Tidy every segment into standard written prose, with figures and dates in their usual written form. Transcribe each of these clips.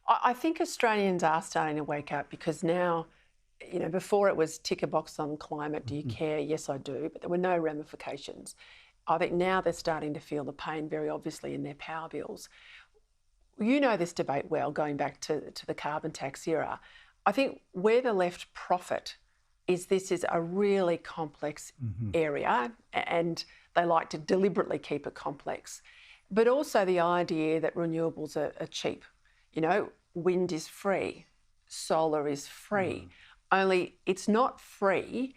I think Australians are starting to wake up because now, before it was tick a box on climate, do you care? Yes, I do, but there were no ramifications. I think now they're starting to feel the pain very obviously in their power bills. You know this debate well, going back to the carbon tax era. I think where the left profit is this is a really complex area, and they like to deliberately keep it complex. But also the idea that renewables are cheap. Wind is free, solar is free, only it's not free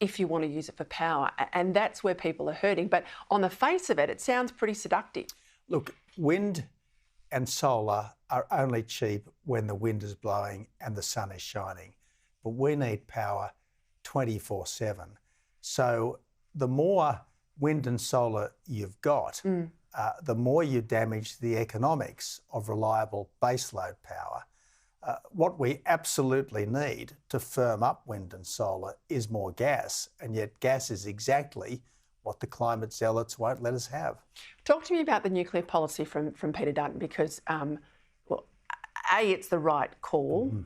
if you want to use it for power, and that's where people are hurting. But on the face of it, it sounds pretty seductive. Look, wind and solar are only cheap when the wind is blowing and the sun is shining. But we need power 24/7. So the more wind and solar you've got, the more you damage the economics of reliable baseload power. What we absolutely need to firm up wind and solar is more gas, and yet gas is exactly what the climate zealots won't let us have. Talk to me about the nuclear policy from Peter Dutton, because, it's the right call.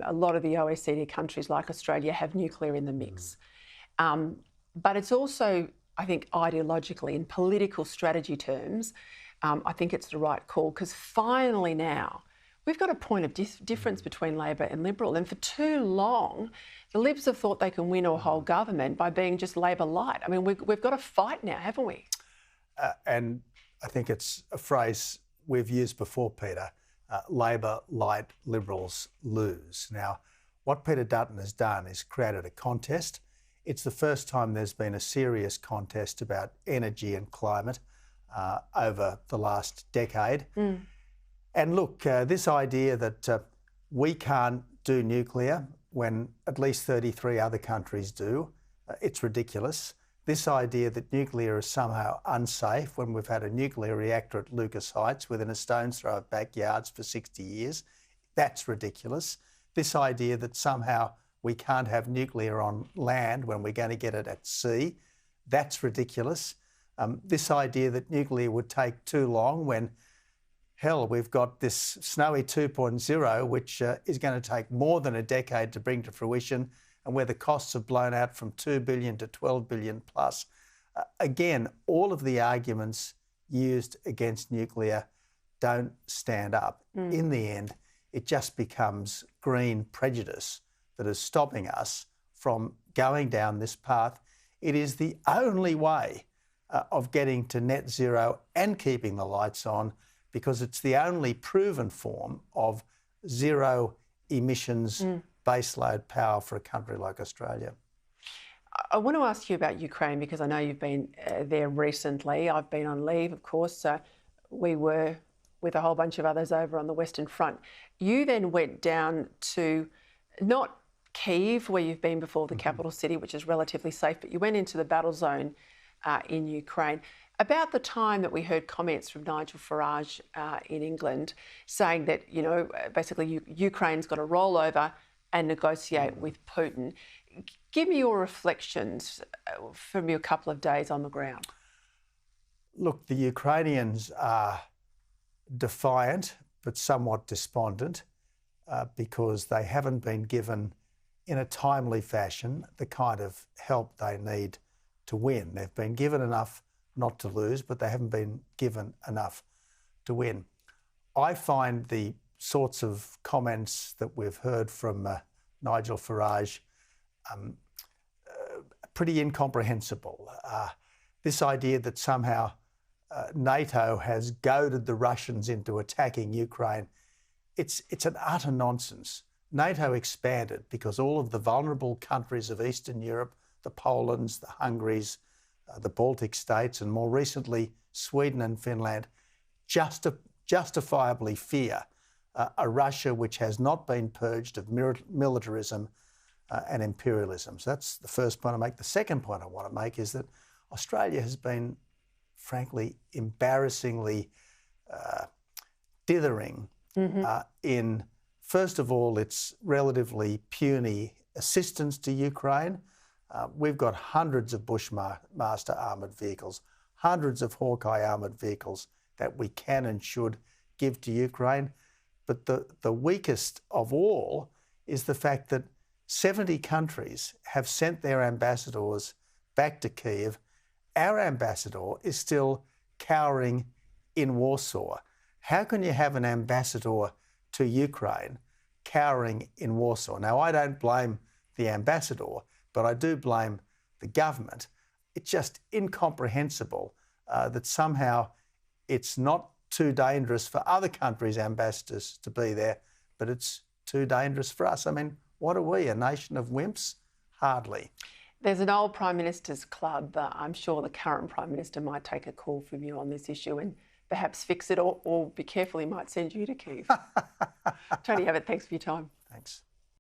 A lot of the OECD countries like Australia have nuclear in the mix. But it's also, I think, ideologically, in political strategy terms, I think it's the right call, because finally now we've got a point of difference between Labor and Liberal. And for too long, the Libs have thought they can win a whole government by being just Labor light. I mean, we've got to fight now, haven't we? And I think it's a phrase we've used before, Peter. Labor light, Liberals lose. Now, what Peter Dutton has done is created a contest. It's the first time there's been a serious contest about energy and climate over the last decade. And look, this idea that we can't do nuclear when at least 33 other countries do, it's ridiculous. This idea that nuclear is somehow unsafe when we've had a nuclear reactor at Lucas Heights within a stone's throw of backyards for 60 years, that's ridiculous. This idea that somehow we can't have nuclear on land when we're going to get it at sea, that's ridiculous. This idea that nuclear would take too long when, hell, we've got this snowy 2.0, which is going to take more than a decade to bring to fruition, and where the costs have blown out from 2 billion to 12 billion plus. Again, all of the arguments used against nuclear don't stand up. In the end, it just becomes green prejudice that is stopping us from going down this path. It is the only way of getting to net zero and keeping the lights on, because it's the only proven form of zero emissions baseload power for a country like Australia. I want to ask you about Ukraine, because I know you've been there recently. I've been on leave, of course. We were with a whole bunch of others over on the Western Front. You then went down to not Kyiv, where you've been before, the capital city, which is relatively safe, but you went into the battle zone in Ukraine. About the time that we heard comments from Nigel Farage in England saying that, basically Ukraine's got to roll over and negotiate with Putin. Give me your reflections from your couple of days on the ground. Look, the Ukrainians are defiant but somewhat despondent because they haven't been given in a timely fashion the kind of help they need to win. They've been given enough not to lose, but they haven't been given enough to win. I find the sorts of comments that we've heard from Nigel Farage pretty incomprehensible. This idea that somehow NATO has goaded the Russians into attacking Ukraine, it's an utter nonsense. NATO expanded because all of the vulnerable countries of Eastern Europe, the Polands, the Hungaries, the Baltic states, and more recently Sweden and Finland, justifiably fear a Russia which has not been purged of militarism and imperialism. So that's the first point I make. The second point I want to make is that Australia has been, frankly, embarrassingly dithering in, first of all, its relatively puny assistance to Ukraine. We've got hundreds of Bushmaster armoured vehicles, hundreds of Hawkeye armoured vehicles that we can and should give to Ukraine. But the weakest of all is the fact that 70 countries have sent their ambassadors back to Kyiv. Our ambassador is still cowering in Warsaw. How can you have an ambassador to Ukraine cowering in Warsaw? Now, I don't blame the ambassador, but I do blame the government. It's just incomprehensible that somehow it's not too dangerous for other countries' ambassadors to be there, but it's too dangerous for us. I mean, what are we, a nation of wimps? Hardly. There's an old Prime Minister's club. I'm sure the current Prime Minister might take a call from you on this issue and perhaps fix it, or be careful, he might send you to Kyiv. Tony Abbott, thanks for your time. Thanks.